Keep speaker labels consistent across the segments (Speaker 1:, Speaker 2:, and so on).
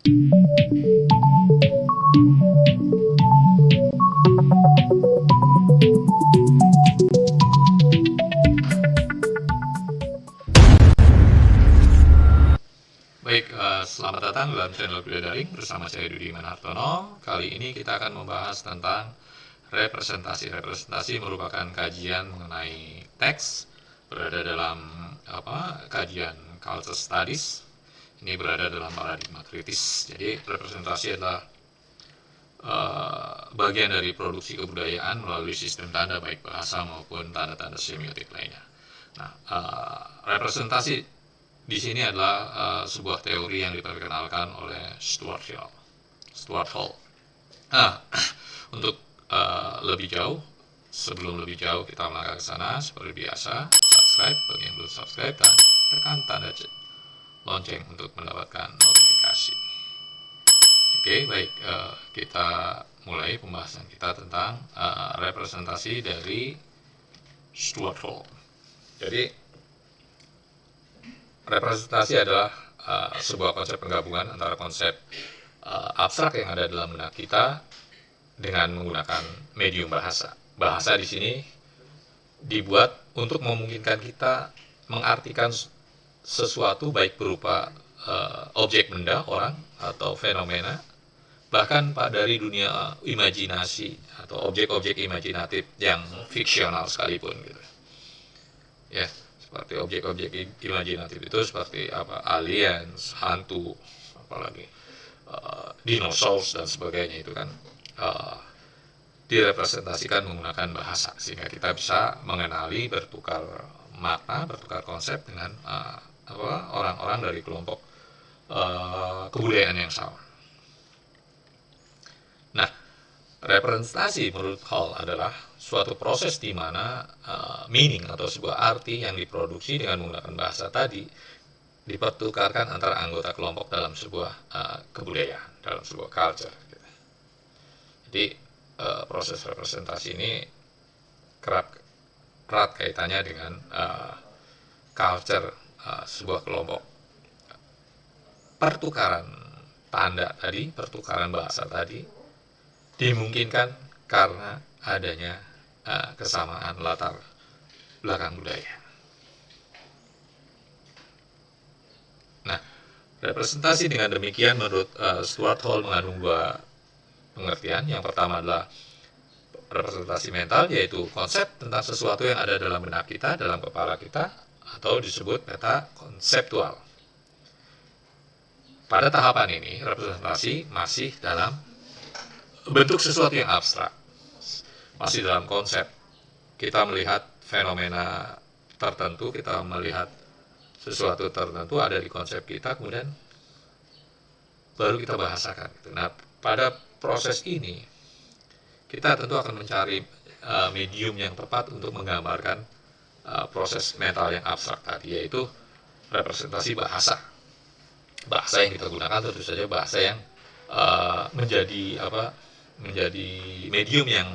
Speaker 1: Baik, selamat datang dalam channel Kuliah Daring bersama saya Dudi Manartono. Kali ini kita akan membahas tentang representasi. Representasi merupakan kajian mengenai teks, berada dalam kajian culture studies. Ini berada dalam paradigma kritis. Jadi representasi adalah bagian dari produksi kebudayaan melalui sistem tanda baik bahasa maupun tanda-tanda semiotik lainnya. Nah, representasi di sini adalah sebuah teori yang diperkenalkan oleh Stuart Hall. Nah, untuk lebih jauh, sebelum lebih jauh kita melangkah ke sana, seperti biasa, subscribe bagi yang belum subscribe dan tekan tanda lonceng untuk mendapatkan notifikasi. Oke, baik, kita mulai pembahasan kita tentang representasi dari Stuart Hall. Jadi representasi adalah sebuah konsep penggabungan antara konsep abstrak yang ada dalam benak kita dengan menggunakan medium bahasa. Bahasa di sini dibuat untuk memungkinkan kita mengartikan sesuatu baik berupa objek benda, orang, atau fenomena, bahkan dari dunia imajinasi atau objek-objek imajinatif yang fiksional sekalipun gitu. Ya. Seperti objek-objek imajinatif itu seperti aliens, hantu, apalagi dinosaurus dan sebagainya itu kan direpresentasikan menggunakan bahasa sehingga kita bisa mengenali, bertukar makna, bertukar konsep dengan orang-orang dari kelompok kebudayaan yang sama. Nah, representasi menurut Hall adalah suatu proses di mana meaning atau sebuah arti yang diproduksi dengan menggunakan bahasa tadi dipertukarkan antara anggota kelompok dalam sebuah kebudayaan, dalam sebuah culture. Gitu. Jadi proses representasi ini erat kaitannya dengan culture sebuah kelompok. Pertukaran tanda tadi, pertukaran bahasa tadi dimungkinkan karena adanya kesamaan latar belakang budaya. Nah, representasi dengan demikian menurut Stuart Hall mengandung dua pengertian. Yang pertama adalah representasi mental, yaitu konsep tentang sesuatu yang ada dalam benak kita, dalam kepala kita, atau disebut meta konseptual. Pada tahapan ini, representasi masih dalam bentuk sesuatu yang abstrak, masih dalam konsep. Kita melihat fenomena tertentu, kita melihat sesuatu tertentu ada di konsep kita, kemudian baru kita bahasakan. Nah, pada proses ini kita tentu akan mencari medium yang tepat untuk menggambarkan proses mental yang abstrak tadi, yaitu representasi bahasa. Bahasa yang kita gunakan tentu saja bahasa yang menjadi medium yang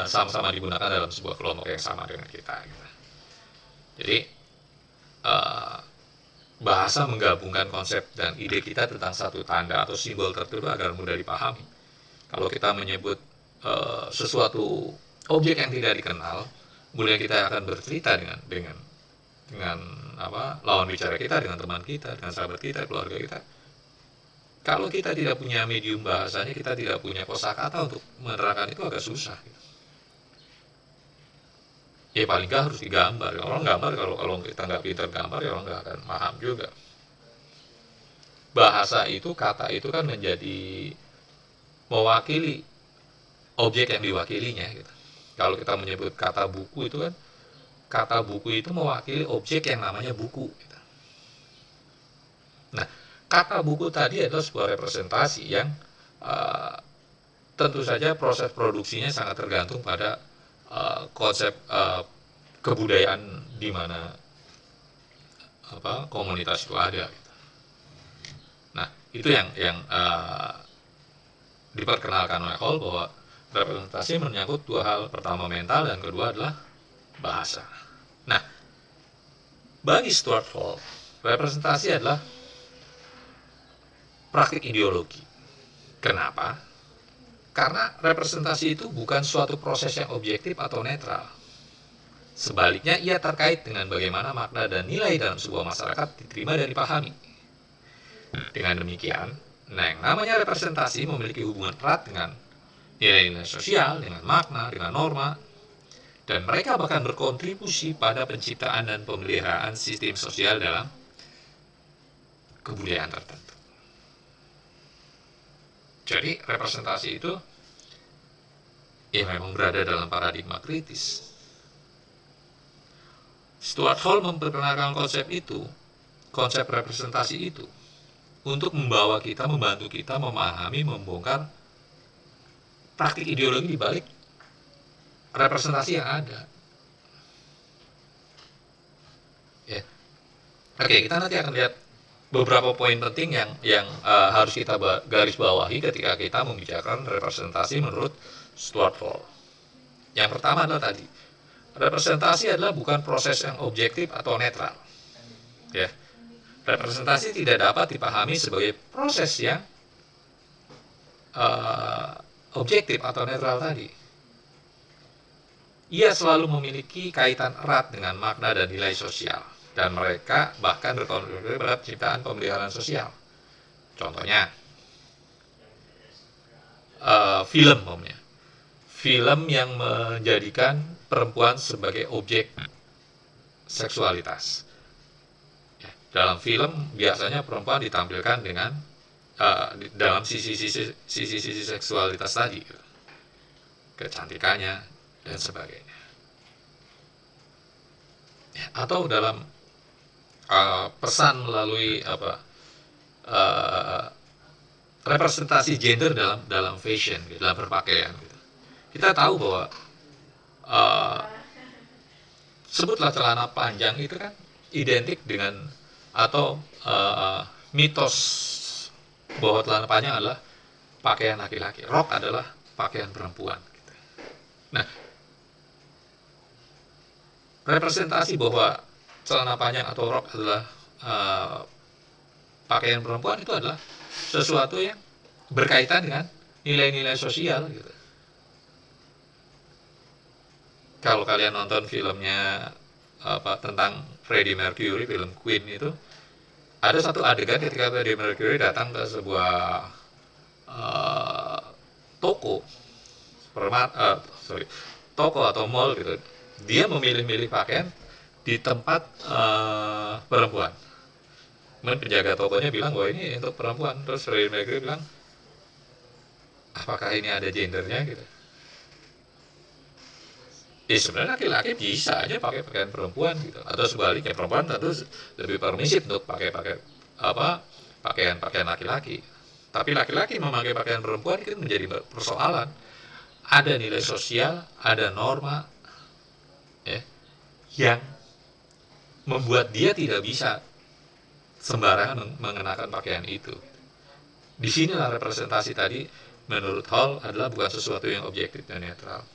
Speaker 1: sama-sama digunakan dalam sebuah kelompok yang sama dengan kita. Jadi bahasa menggabungkan konsep dan ide kita tentang satu tanda atau simbol tertentu agar mudah dipahami. Kalau kita menyebut sesuatu objek yang tidak dikenal, kemudian kita akan bercerita dengan lawan bicara kita, dengan teman kita, dengan sahabat kita, keluarga kita. Kalau kita tidak punya medium bahasanya, kita tidak punya kosakata untuk menerangkan itu agak susah. Ya paling nggak harus digambar. Orang gambar, kalau kita nggak pintar gambar, ya orang nggak akan paham juga. Bahasa itu, kata itu kan menjadi mewakili objek yang diwakilinya. Gitu. Kalau kita menyebut kata buku itu kan, kata buku itu mewakili objek yang namanya buku. Gitu. Nah, kata buku tadi adalah sebuah representasi yang tentu saja proses produksinya sangat tergantung pada konsep kebudayaan di mana komunitas itu ada. Gitu. Nah, itu yang diperkenalkan oleh Hall bahwa representasi menyangkut dua hal, pertama mental dan kedua adalah bahasa. Nah, bagi Stuart Hall, representasi adalah praktik ideologi. Kenapa? Karena representasi itu bukan suatu proses yang objektif atau netral. Sebaliknya, ia terkait dengan bagaimana makna dan nilai dalam sebuah masyarakat diterima dan dipahami. Dengan demikian, yang namanya representasi memiliki hubungan erat dengan nilai-nilai sosial, dengan makna, dengan norma, dan mereka bahkan berkontribusi pada penciptaan dan pemeliharaan sistem sosial dalam kebudayaan tertentu. Jadi representasi itu ya memang berada dalam paradigma kritis. Stuart Hall memperkenalkan konsep itu, konsep representasi itu, untuk membawa kita, membantu kita memahami, membongkar praktik ideologi di balik representasi yang ada. Ya. Oke, kita nanti akan lihat beberapa poin penting yang harus kita garis bawahi ketika kita membicarakan representasi menurut Stuart Hall. Yang pertama adalah tadi, representasi adalah bukan proses yang objektif atau netral. Ya. Representasi tidak dapat dipahami sebagai proses yang objektif atau netral tadi. Ia selalu memiliki kaitan erat dengan makna dan nilai sosial, dan mereka bahkan berkontribusi pada penciptaan pemeliharaan sosial. Contohnya, film yang menjadikan perempuan sebagai objek seksualitas. Dalam film biasanya perempuan ditampilkan dengan dalam sisi seksualitas tadi, kecantikannya dan sebagainya. Atau dalam pesan melalui representasi gender dalam fashion, dalam berpakaian. Kita tahu bahwa sebutlah celana panjang itu kan identik dengan atau mitos bahwa celana panjang adalah pakaian laki-laki, rok adalah pakaian perempuan. Nah, representasi bahwa celana panjang atau rok adalah pakaian perempuan itu adalah sesuatu yang berkaitan dengan nilai-nilai sosial gitu. Kalau kalian nonton filmnya tentang Freddie Mercury, film Queen itu, ada satu adegan ketika Freddie Mercury datang ke sebuah toko atau mall gitu. Dia memilih-milih pakaian di tempat perempuan. Kemudian penjaga tokonya bilang bahwa ini untuk perempuan. Terus Freddie Mercury bilang, apakah ini ada gendernya gitu? Sebenarnya laki-laki bisa aja pakai pakaian perempuan gitu, atau sebaliknya perempuan tentu lebih permisif untuk pakai pakaian laki-laki. Tapi laki-laki memakai pakaian perempuan itu menjadi persoalan. Ada nilai sosial, ada norma, ya, yang membuat dia tidak bisa sembarangan mengenakan pakaian itu. Disinilah representasi tadi menurut Hall adalah bukan sesuatu yang objektif dan netral.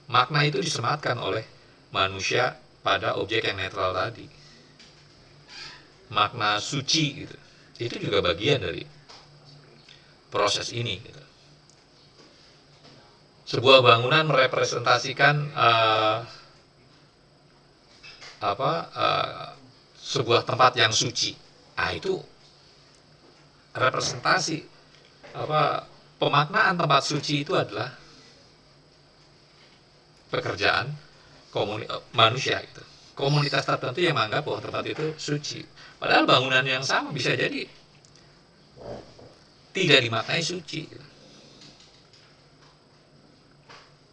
Speaker 1: Makna itu disematkan oleh manusia pada objek yang netral tadi. Makna suci gitu. Itu juga bagian dari proses ini gitu. Sebuah bangunan merepresentasikan sebuah tempat yang suci. Nah, itu representasi pemaknaan tempat suci itu adalah pekerjaan manusia gitu. Komunitas tertentu yang menganggap bahwa tempat itu suci. Padahal bangunan yang sama bisa jadi tidak dimaknai suci.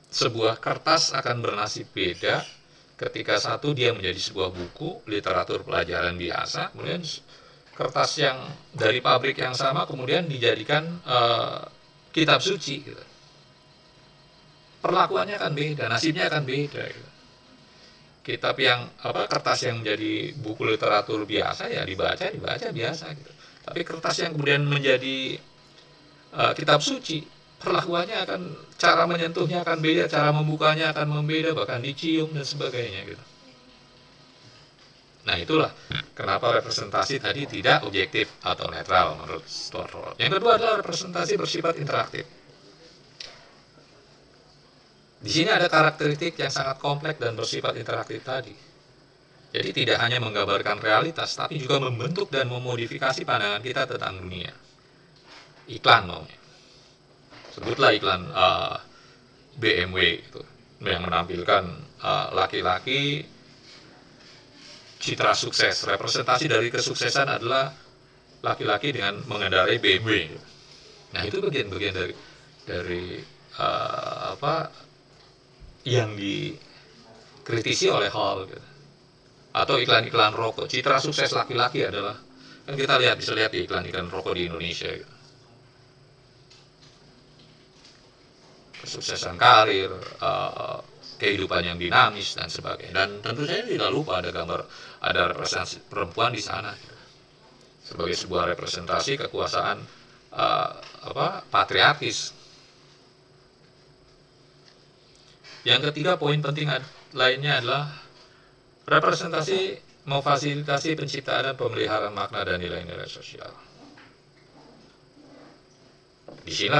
Speaker 1: Sebuah kertas akan bernasib beda ketika satu dia menjadi sebuah buku literatur pelajaran biasa, kemudian kertas yang dari pabrik yang sama kemudian dijadikan kitab suci gitu. Perlakuannya akan beda, nasibnya akan beda gitu. Kitab yang kertas yang menjadi buku literatur biasa ya dibaca biasa gitu. Tapi kertas yang kemudian menjadi kitab suci, perlakuannya akan, cara menyentuhnya akan beda, cara membukanya akan membeda, bahkan dicium dan sebagainya gitu. Nah, itulah kenapa representasi tadi tidak objektif atau netral menurut Stortford. Yang kedua adalah representasi bersifat interaktif. Di sini ada karakteristik yang sangat kompleks dan bersifat interaktif tadi. Jadi tidak hanya menggambarkan realitas, tapi juga membentuk dan memodifikasi pandangan kita tentang dunia. Iklan maunya. Sebutlah iklan BMW itu, yang menampilkan laki-laki citra sukses. Representasi dari kesuksesan adalah laki-laki dengan mengendarai BMW. Nah, itu bagian-bagian dari yang dikritisi oleh Hall gitu. Atau iklan-iklan rokok, citra sukses laki-laki adalah, kan kita bisa lihat di iklan-iklan rokok di Indonesia gitu. Kesuksesan karir, kehidupan yang dinamis dan sebagainya. Dan tentu saja tidak lupa ada representasi perempuan di sana gitu. Sebagai sebuah representasi kekuasaan patriarkis. Yang ketiga, poin penting lainnya adalah representasi memfasilitasi penciptaan dan pemeliharaan makna dan nilai-nilai sosial. Di sini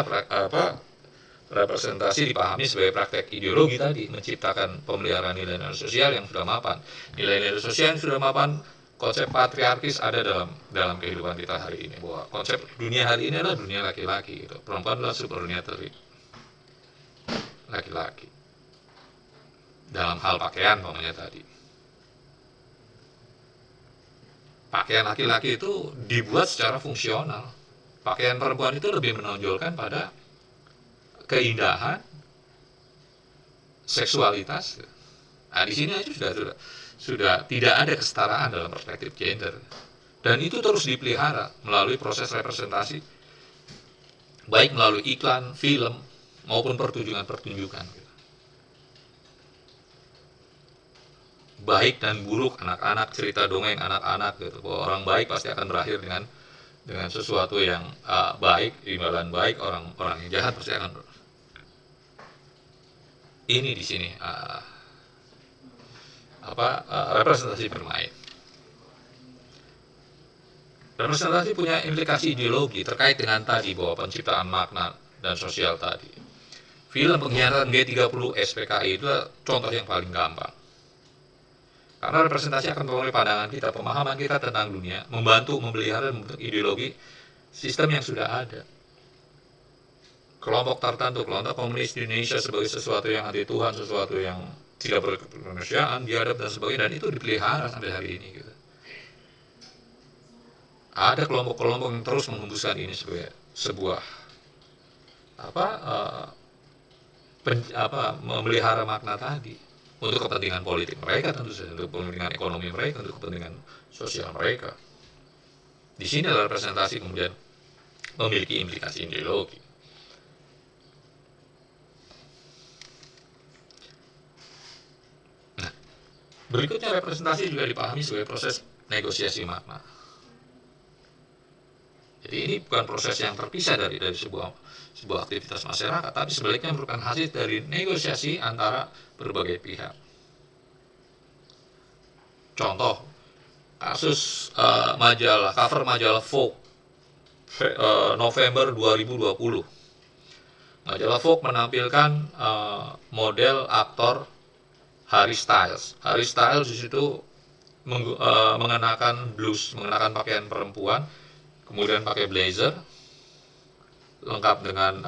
Speaker 1: representasi dipahami sebagai praktek ideologi tadi, menciptakan pemeliharaan nilai-nilai sosial yang sudah mapan. Nilai-nilai sosial yang sudah mapan, konsep patriarkis ada dalam kehidupan kita hari ini. Bahwa konsep dunia hari ini adalah dunia laki-laki. Gitu. Perempuan adalah supernaturally laki-laki. Dalam hal pakaian, namanya tadi. Pakaian laki-laki itu dibuat secara fungsional. Pakaian perempuan itu lebih menonjolkan pada keindahan, seksualitas. Nah, di sini aja sudah tidak ada kesetaraan dalam perspektif gender. Dan itu terus dipelihara melalui proses representasi, baik melalui iklan, film, maupun pertunjukan-pertunjukan. Baik dan buruk anak-anak, cerita dongeng anak-anak gitu, bahwa orang baik pasti akan berakhir dengan sesuatu yang baik, imbalan baik, orang yang jahat pasti akan ini di sini representasi bermain. Representasi punya implikasi ideologi terkait dengan tadi, bahwa penciptaan makna dan sosial tadi. Film Pengkhianatan G30 SPKI itu contoh yang paling gampang. Karena representasi akan mempengaruhi pandangan kita, pemahaman kita tentang dunia, membantu memelihara dan membentuk ideologi sistem yang sudah ada. Kelompok tertentu, kelompok komunis di Indonesia sebagai sesuatu yang anti Tuhan, sesuatu yang tidak berkemanusiaan, biadab dan sebagainya, dan itu dipelihara sampai hari ini. Gitu. Ada kelompok-kelompok yang terus menghembuskan ini sebagai sebuah memelihara makna tadi. Untuk kepentingan politik mereka tentu saja, untuk kepentingan ekonomi mereka, untuk kepentingan sosial mereka. Di sini representasi kemudian memiliki implikasi ideologi. Nah, berikutnya representasi juga dipahami sebagai proses negosiasi makna. Jadi ini bukan proses yang terpisah dari sebuah aktivitas masyarakat, tapi sebaliknya merupakan hasil dari negosiasi antara berbagai pihak. Contoh, kasus cover majalah Vogue November 2020. Majalah Vogue menampilkan model aktor Harry Styles. Harry Styles di situ mengenakan blus, mengenakan pakaian perempuan, kemudian pakai blazer, lengkap dengan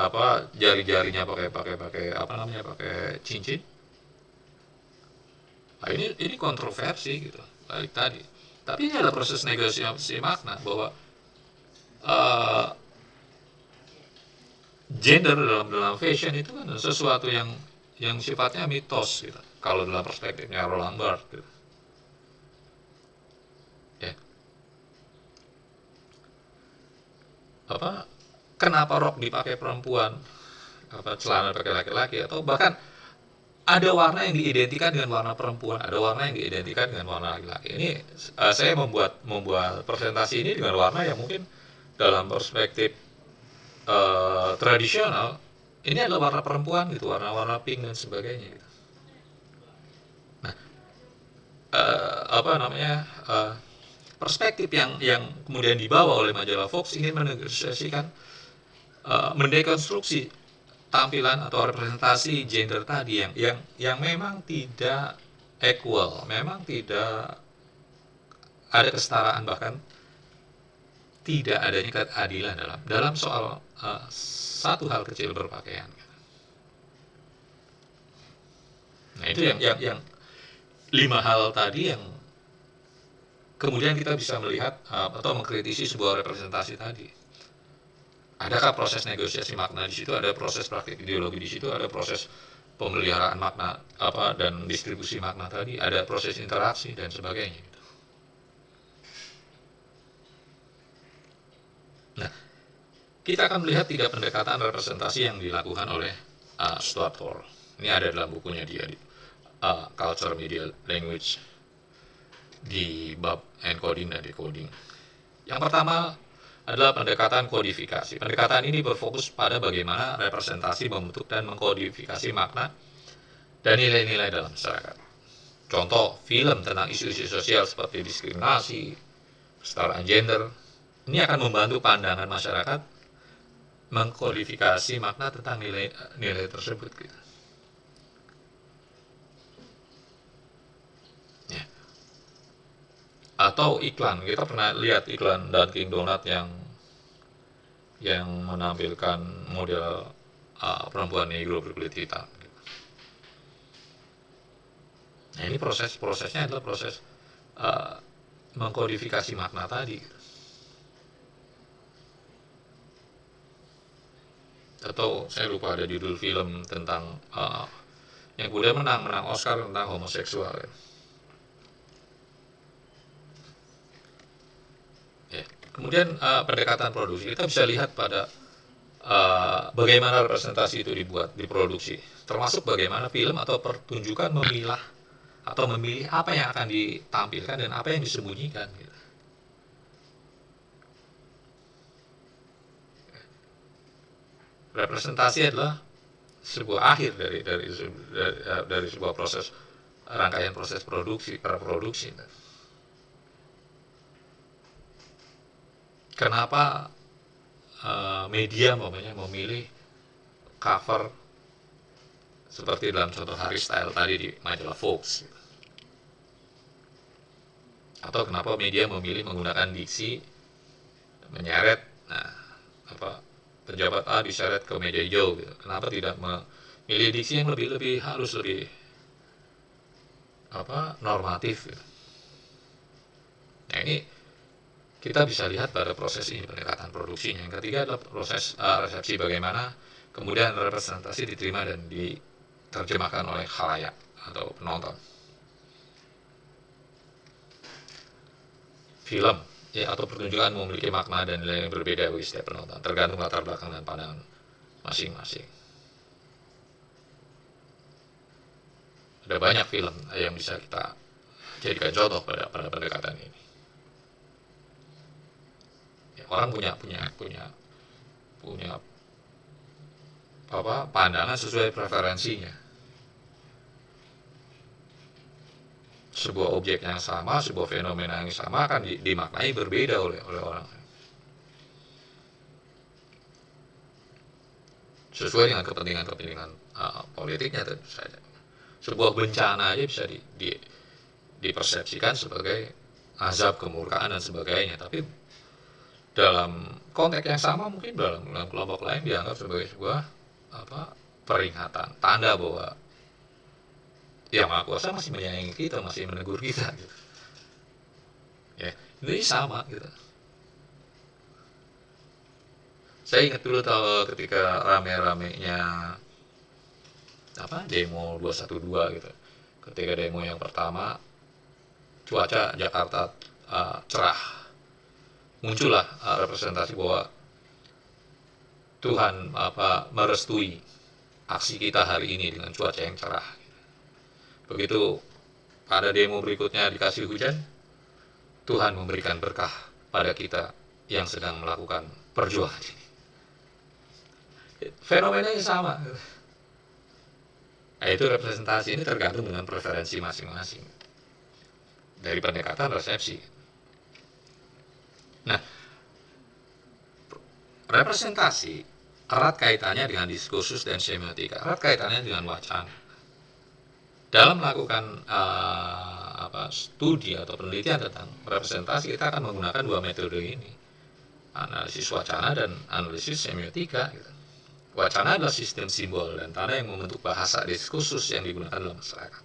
Speaker 1: jari-jarinya pakai cincin. Nah, ini kontroversi gitu, balik tadi. Tapi ini adalah proses negosiasi makna, bahwa gender dalam fashion itu kan sesuatu yang sifatnya mitos gitu. Kalau dalam perspektifnya Roland Barthes gitu. Ya. Kenapa rok dipakai perempuan, celana pakai laki-laki, atau bahkan ada warna yang diidentikan dengan warna perempuan, ada warna yang diidentikan dengan warna laki-laki. Ini saya membuat presentasi ini dengan warna yang mungkin dalam perspektif tradisional ini adalah warna perempuan gitu, warna-warna pink dan sebagainya gitu. Nah, perspektif yang kemudian dibawa oleh majalah Fox ingin menegosiasikan, mendekonstruksi tampilan atau representasi gender tadi yang memang tidak equal, memang tidak ada kesetaraan, bahkan tidak adanya keadilan dalam soal satu hal kecil, berpakaian. Nah, itu yang 5 hal tadi yang kemudian kita bisa melihat atau mengkritisi sebuah representasi tadi. Adakah proses negosiasi makna di situ? Ada proses praktik ideologi di situ? Ada proses pemeliharaan makna dan distribusi makna tadi? Ada proses interaksi dan sebagainya. Nah, kita akan melihat 3 pendekatan representasi yang dilakukan oleh Stuart Hall. Ini ada dalam bukunya dia, Culture, Media, Language, di bab encoding dan decoding. Yang pertama adalah pendekatan kodifikasi. Pendekatan ini berfokus pada bagaimana representasi membentuk dan mengkodifikasi makna dan nilai-nilai dalam masyarakat. Contoh, film tentang isu-isu sosial seperti diskriminasi, kesetaraan gender, ini akan membantu pandangan masyarakat mengkodifikasi makna tentang nilai tersebut. Ya. Atau iklan, kita pernah lihat iklan Dunkin Donut yang menampilkan model perempuan negro berkulit hitam. Nah, ini prosesnya adalah proses mengkodifikasi makna tadi. Atau saya lupa ada judul film tentang yang kemudian menang Oscar tentang homoseksual. Ya. Kemudian pendekatan produksi, kita bisa lihat pada bagaimana representasi itu diproduksi, termasuk bagaimana film atau pertunjukan memilih apa yang akan ditampilkan dan apa yang disembunyikan. Representasi adalah sebuah akhir dari sebuah proses, rangkaian proses praproduksi. Kenapa media memilih cover seperti dalam contoh Harry Styles tadi di majalah Fox, atau kenapa media memilih menggunakan diksi menyeret, pejabat A diseret ke meja hijau, gitu. Kenapa tidak memilih diksi yang lebih halus, lebih normatif, gitu. Nah, ini kita bisa lihat pada proses ini, pendekatan produksinya. Yang ketiga adalah proses resepsi, bagaimana kemudian representasi diterima dan diterjemahkan oleh khalayak atau penonton. Film atau pertunjukan memiliki makna dan nilai yang berbeda bagi setiap penonton, tergantung latar belakang dan pandangan masing-masing. Ada banyak film yang bisa kita jadikan contoh pada pendekatan ini. Orang punya pandangan sesuai preferensinya. Sebuah objek yang sama, sebuah fenomena yang sama akan dimaknai berbeda oleh orang. Sesuai dengan kepentingan politiknya tentu saja. Sebuah bencana aja bisa dipersepsikan sebagai azab, kemurkaan dan sebagainya, tapi dalam konteks yang sama mungkin dalam kelompok lain dianggap sebagai sebuah peringatan, tanda bahwa Yang Maha Kuasa masih menyayangi kita, masih menegur kita, gitu. Ya, ini sama, gitu. Saya ingat dulu ketika rame-ramenya demo 212, gitu. Ketika demo yang pertama, cuaca Jakarta cerah, muncullah representasi bahwa Tuhan merestui aksi kita hari ini dengan cuaca yang cerah. Begitu pada demo berikutnya dikasih hujan, Tuhan memberikan berkah pada kita yang sedang melakukan perjuangan ini. Fenomenanya sama. Nah, itu representasi ini tergantung dengan preferensi masing-masing. dari pendekatan resepsi. Nah, representasi erat kaitannya dengan diskursus dan semiotika, erat kaitannya dengan wacana. Dalam melakukan studi atau penelitian tentang representasi, kita akan menggunakan dua metode ini, analisis wacana dan analisis semiotika. Wacana adalah sistem simbol dan tanda yang membentuk bahasa diskursus yang digunakan dalam masyarakat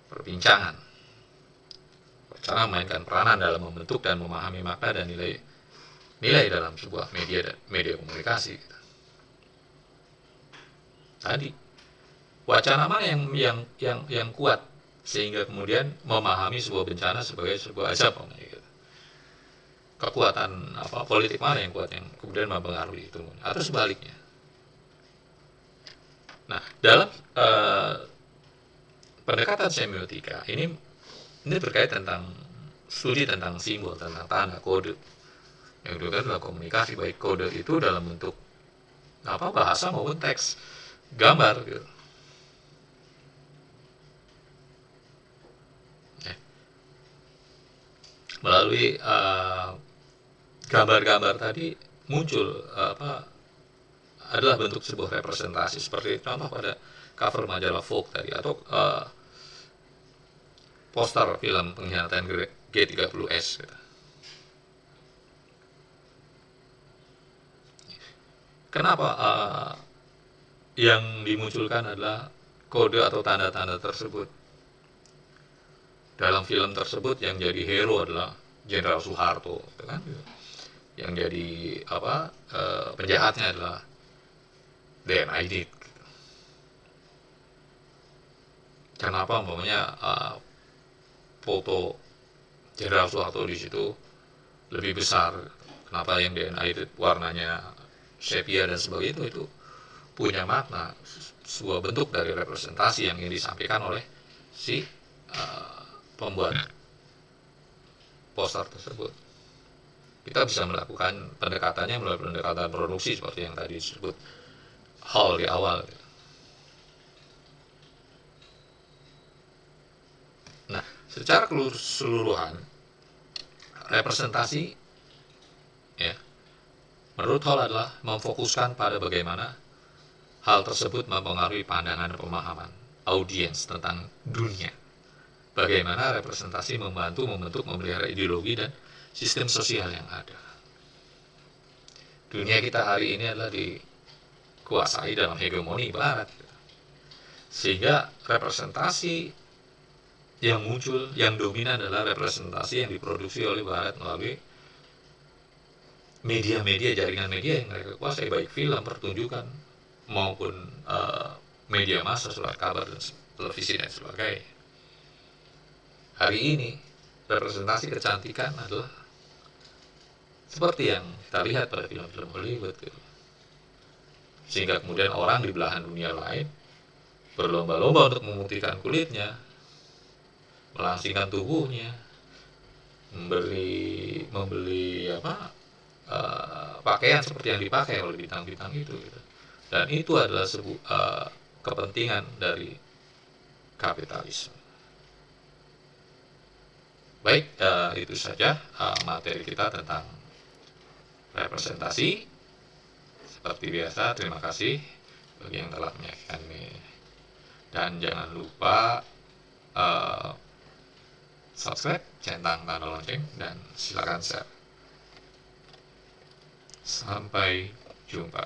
Speaker 1: perbincangan. Wacana memainkan peranan dalam membentuk dan memahami makna dan nilai dalam sebuah media komunikasi. Tadi, wacana mana yang kuat sehingga kemudian memahami sebuah bencana sebagai sebuah azab, kekuatan politik mana yang kuat yang kemudian mempengaruhi itu, atau sebaliknya. Nah, dalam pendekatan semiotika ini berkait tentang studi tentang simbol, tentang tanda, kode yang digunakan dalam komunikasi, baik kode itu dalam bentuk bahasa maupun teks, gambar gitu. Melalui gambar-gambar tadi muncul adalah bentuk sebuah representasi, seperti contoh pada cover majalah Vogue tadi, atau poster film pengkhianatan G30S gitu. Kenapa yang dimunculkan adalah kode atau tanda-tanda tersebut? Dalam film tersebut yang jadi hero adalah Jenderal Soeharto, kan? Yang jadi penjahatnya adalah DNID. Kenapa umpamanya foto Jenderal Soeharto di situ lebih besar? Kenapa yang DNID warnanya sepia dan sebagainya, itu punya makna, sebuah bentuk dari representasi yang ingin disampaikan oleh si pembuat poster tersebut. Kita bisa melakukan pendekatannya melalui pendekatan produksi seperti yang tadi disebut Hall di awal. Nah, secara keseluruhan representasi, ya, menurut Hall adalah memfokuskan pada bagaimana hal tersebut mempengaruhi pandangan dan pemahaman audiens tentang dunia. Bagaimana representasi membantu membentuk, memelihara ideologi dan sistem sosial yang ada. Dunia kita hari ini adalah dikuasai dalam hegemoni Barat, sehingga representasi yang muncul, yang dominan adalah representasi yang diproduksi oleh Barat melalui media-media, jaringan media yang mereka kuasai, baik film, pertunjukan, maupun media massa, surat kabar, dan televisi dan sebagainya. Hari ini representasi kecantikan adalah seperti yang kita lihat pada film-film Hollywood gitu. Sehingga kemudian orang di belahan dunia lain berlomba-lomba untuk memutihkan kulitnya, melangsingkan tubuhnya, membeli pakaian seperti yang dipakai oleh bintang-bintang itu gitu. Dan itu adalah sebuah kepentingan dari kapitalisme. Baik, itu saja materi kita tentang representasi. Seperti biasa, terima kasih bagi yang telah menyaksikan ini. Dan jangan lupa subscribe, centang tanda lonceng, dan silakan share. Sampai jumpa.